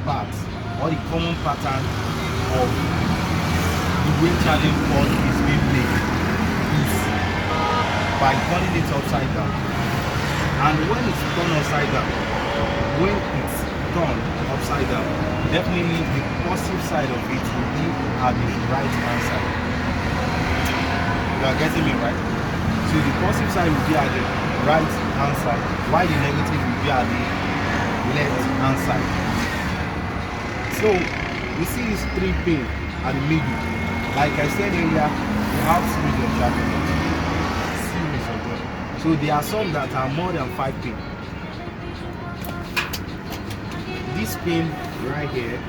part or the common pattern of the way charging port is being made is by turning it upside down. And when it's turned upside down, definitely the positive side of it will be at the right hand side. You are getting me, right? So the positive side will be at the right hand side, while the negative will be at the left hand side. So you see this 3 pin at the middle. Like I said earlier, you have series of charging ports. Series of them. So there are some that are more than 5 pin. This pin right here,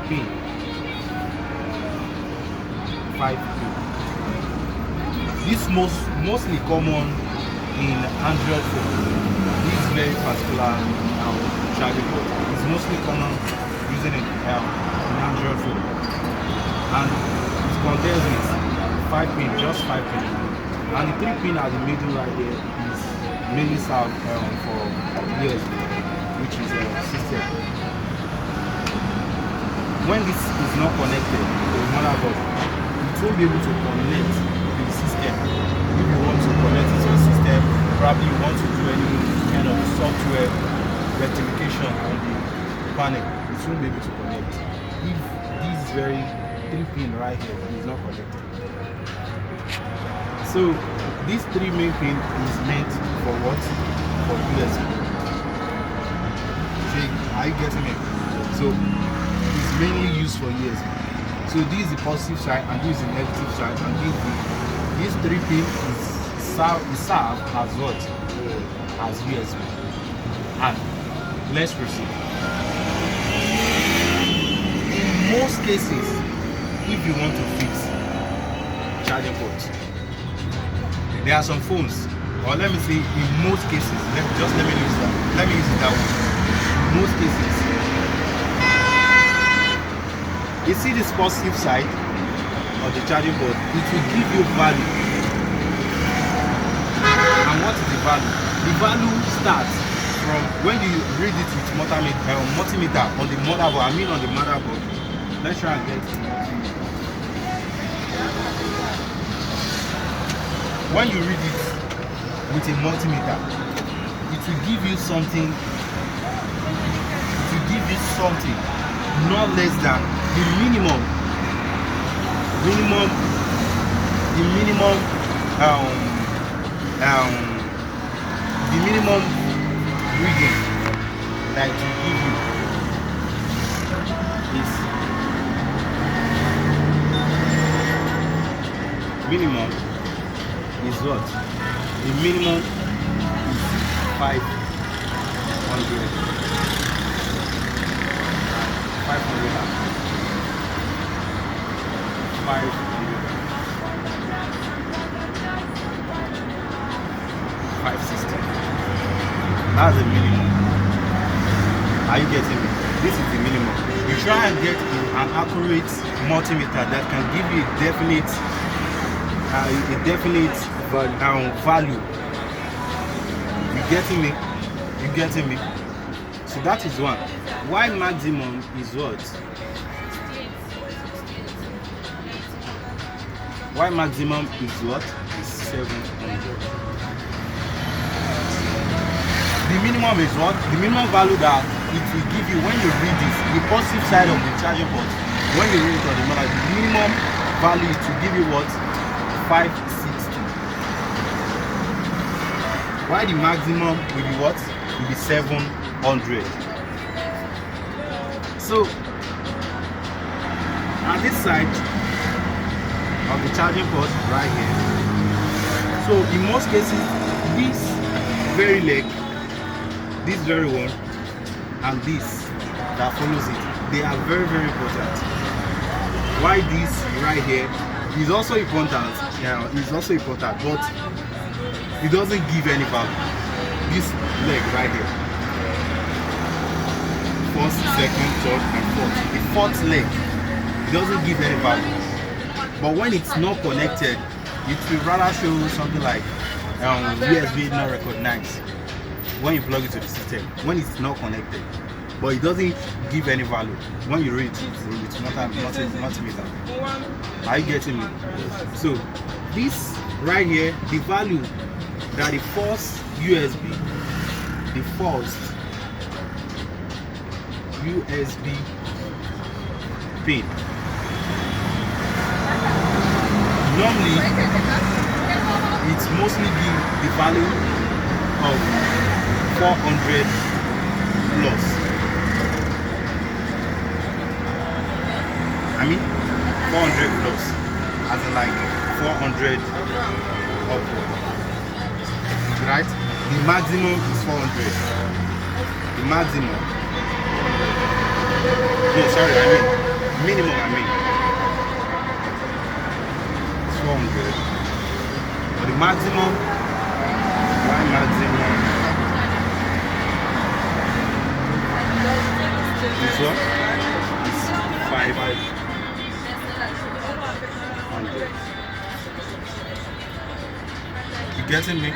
pin 5 pin. This mostly common in Android phone. This very particular charging port is mostly common using it in Android phone, and it contains with 5 pin, just 5 pin, and the 3 pin at the middle right here is mainly served for USB, which is a system. When this is not connected to the motherboard, it won't be able to connect to the system. If you want to connect it to the system, probably you want to do any kind of software rectification on the panel, it won't be able to connect if this very 3 pin right here is not connected. So this 3 main pin is meant for what? For USB. See, are you getting it? So it's mainly used for USB. So this is the positive side and this is the negative side, and this 3 pin is served as what? As USB. And let's proceed. In most cases, if you want to fix charging ports, there are some phones, or let me say in most cases, let me use it that way. In most cases, you see this positive side of the charging port, it will give you value. And what is the value? The value starts from when you read it with multimeter on the motherboard. Let's try and get it. When you read it with a multimeter, it will give you something. It will give you something not less than the minimum reading that it will give you is minimum is what? The minimum is 500. 560. That's the minimum. Are you getting me? This is the minimum. You try and get an accurate multimeter that can give you a definite value. You getting me? So that is one. Why maximum is what? Why maximum is what? Is 700. The minimum is what? The minimum value that it will give you when you read this, the positive side of the charging port. When you read it on the mother, the minimum value to give you what? 560. Why the maximum will be what? Will be 700. So on this side of the charging port right here, so in most cases this very leg, this very one, and this that follows it, they are very important. Why this right here is also important, but it doesn't give any value. This leg right here, first, second, third, and fourth. The fourth leg doesn't give any value. But when it's not connected, it will rather show something like USB not recognized when you plug it to the system, when it's not connected. but it doesn't give any value when you read with multimeter. Are you getting me? So this right here, the value that the first USB pin, normally it's mostly the value of 400 plus. I mean 400 plus, as in like 400 upward, right? The maximum is 400. The maximum, no, sorry, I mean minimum, it's 400, but the maximum, is what? It's 500. You getting me?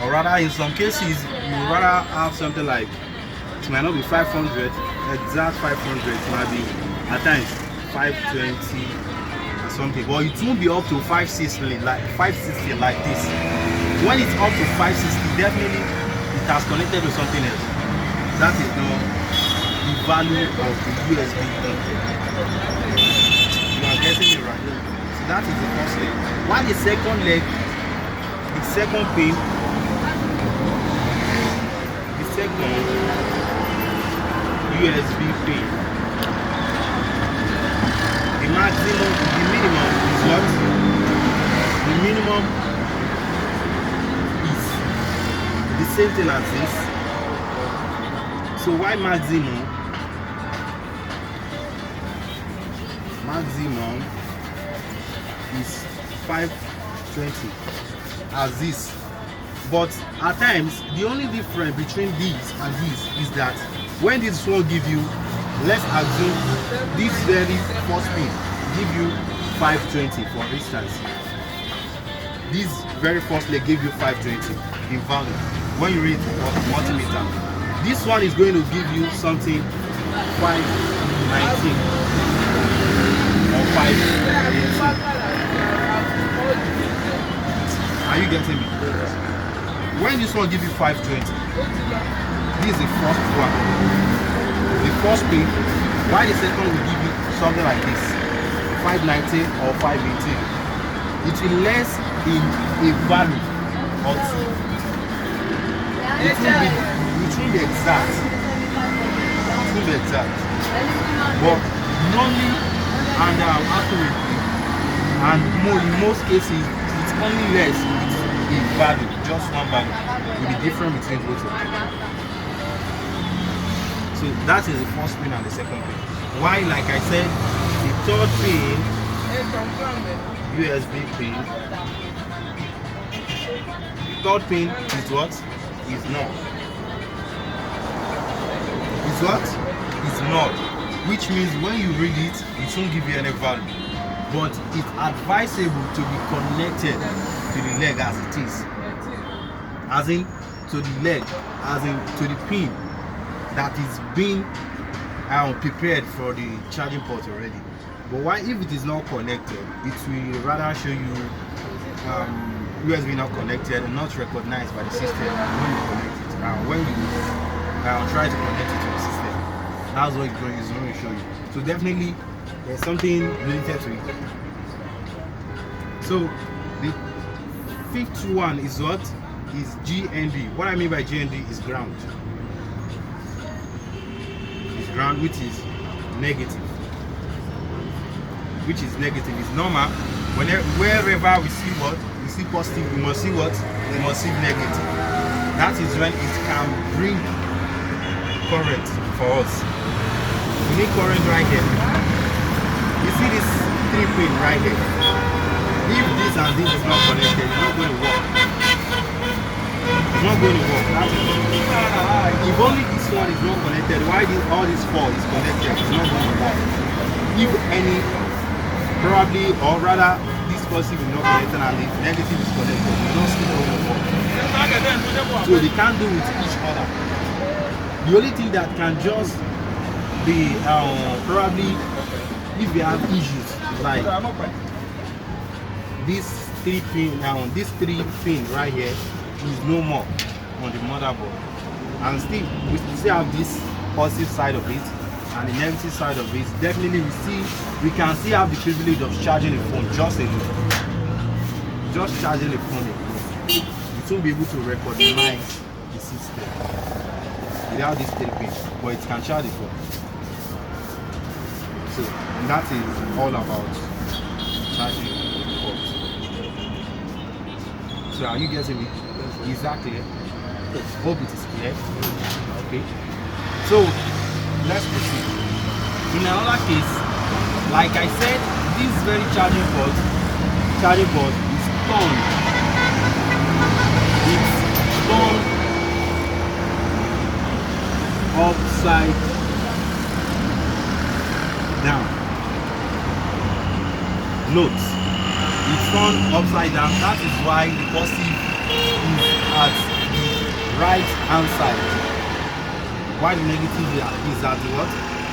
Or rather, in some cases, you rather have something like, it might not be 500, exact 500, it might be at times 520 or something, but it won't be up to 560 like this. When it's up to 560, definitely it has connected to something else. That is the value of the USB. You are getting it right. So that is the first leg. While the second leg, the second pin, the second USB pin, the maximum, the minimum is what? The minimum is the same thing as this. So why maximum is 520 as this, but at times the only difference between these and these is that when this one give you, let's assume this very first pin give you 520 for instance, this very first leg give you 520 in value when you read multimeter. This one is going to give you something 519 or 518. Are you getting me? When this one gives you 520, this is the first one, the first pin. Why the second will give you something like this, 519 or 518. It will less in a value or two. It will be exact. It will be exact. But normally and accurately, and in most cases, it's only less in value, just one value, will be different between both of them. So that is the first pin and the second pin. Why, like I said, the third pin, USB pin, the third pin is what? Is not. Is what? Is not. Which means when you read it, it won't give you any value. But it's advisable to be connected to the leg as it is. As in, to the leg, as in, to the pin that is being prepared for the charging port already. But why, if it is not connected, it will rather show you USB not connected and not recognized by the system when you connect it. When you try to connect it to the system, that's what it's going to show you. So definitely there's something related to it. So the fifth one is what? Is GND. What I mean by GND is ground. It's ground, which is negative. Which is negative. It's normal. Wherever we see what? We see positive, we must see what? We must see negative. That is when it can bring current for us. We need current right here. You see this 3 pin right here. If this and this is not connected, it's not going to work. It's not going to work. If only this one is not connected, why all this 4 is connected? It's not going to work. If any, probably, or rather, this positive is not connected and the negative is connected, it's not still going to work. So they can't do with each other. The only thing that can just be probably if you have issues like this three pin right here is no more on the motherboard, and still we still have this positive side of it and the negative side of it. Definitely we can still have the privilege of charging the phone just alone. Just charging the phone alone. You won't be able to recognize the system without this three pin, but it can charge the phone. So that is all about charging the phone. So are you getting me? Exactly. Hope it is clear. Okay. So let's proceed. In another case, like I said, this very charging board is turned. It's turned upside down. Note, it's turned upside down. That is why the positive is at the right hand side, while the negative is at the what?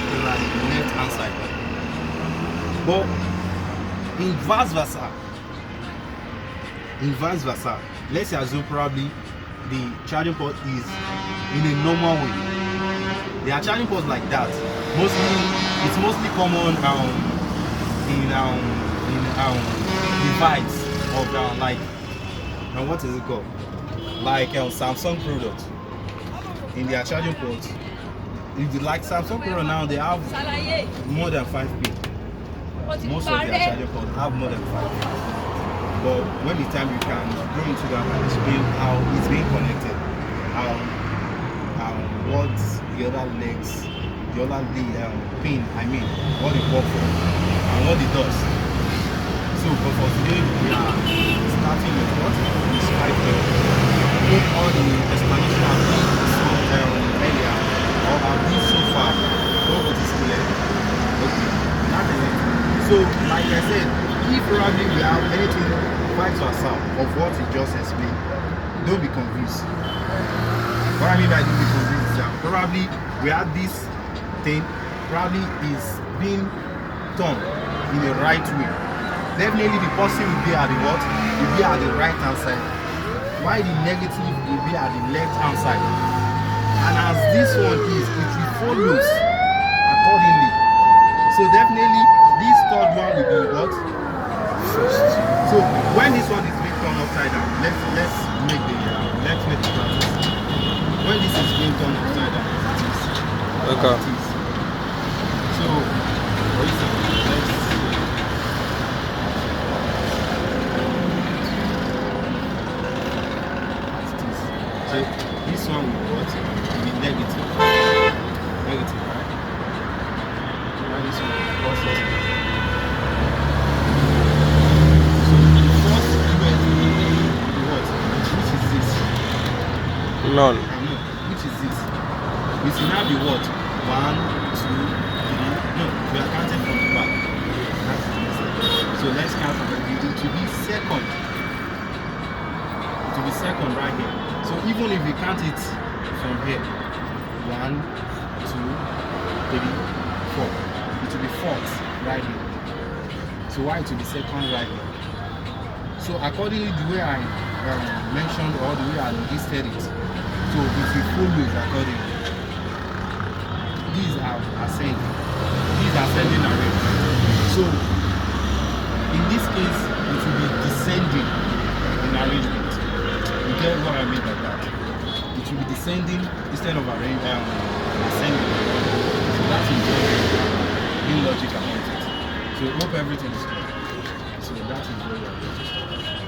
Is at the left hand side. But in vice versa, let's assume probably the charging port is in a normal way. There are charging ports like that. It's mostly common in device of like what is it called? Like Samsung products. In their charging ports, if you like Samsung product now, they have more than 5 pin. Most of their charging ports have more than 5 pin. But when the time you can go into that and explain how it's being connected, what the other legs, the other pin, what it works for and what it does. So, but for today, we are starting with what? This 5 pin. All the explanation I've done earlier, or I've done so far, hope it is clear. Okay, that is it. So, like I said, if probably we have anything vice versa of what he just explained, don't be confused. What I mean by don't be confused is that probably we have this thing, probably is being done in the right way. Definitely the positive will be at the what? Will be at the right hand side, while the negative will be at the left hand side. And as this one is, it will follow accordingly. So definitely this third one will be what? First. So when this one is being turned upside down, let's make the practice. When this is being turned upside down, it is. Okay. It is. So for instance, so this one will be what? Will be negative. Negative, right? And this one will be positive. So the first event will be what? Which is this? None. Which is this? It will now be what? 1, 2, 3. No, we are counting from the back. That's the so let's count from the beginning to be second. It will be second right here. So even if we count it from here, 1, 2, 3, 4, it will be fourth right here. So why it will be second right here? So accordingly the way I mentioned or the way I listed it, so it will follow it accordingly. These are ascending. These are ascending arrangement. So in this case, it will be descending in arrangement. You get what I mean by that? It will be descending instead of ascending. So that is in logic about it. So I hope everything is clear. So that is where we are going to start.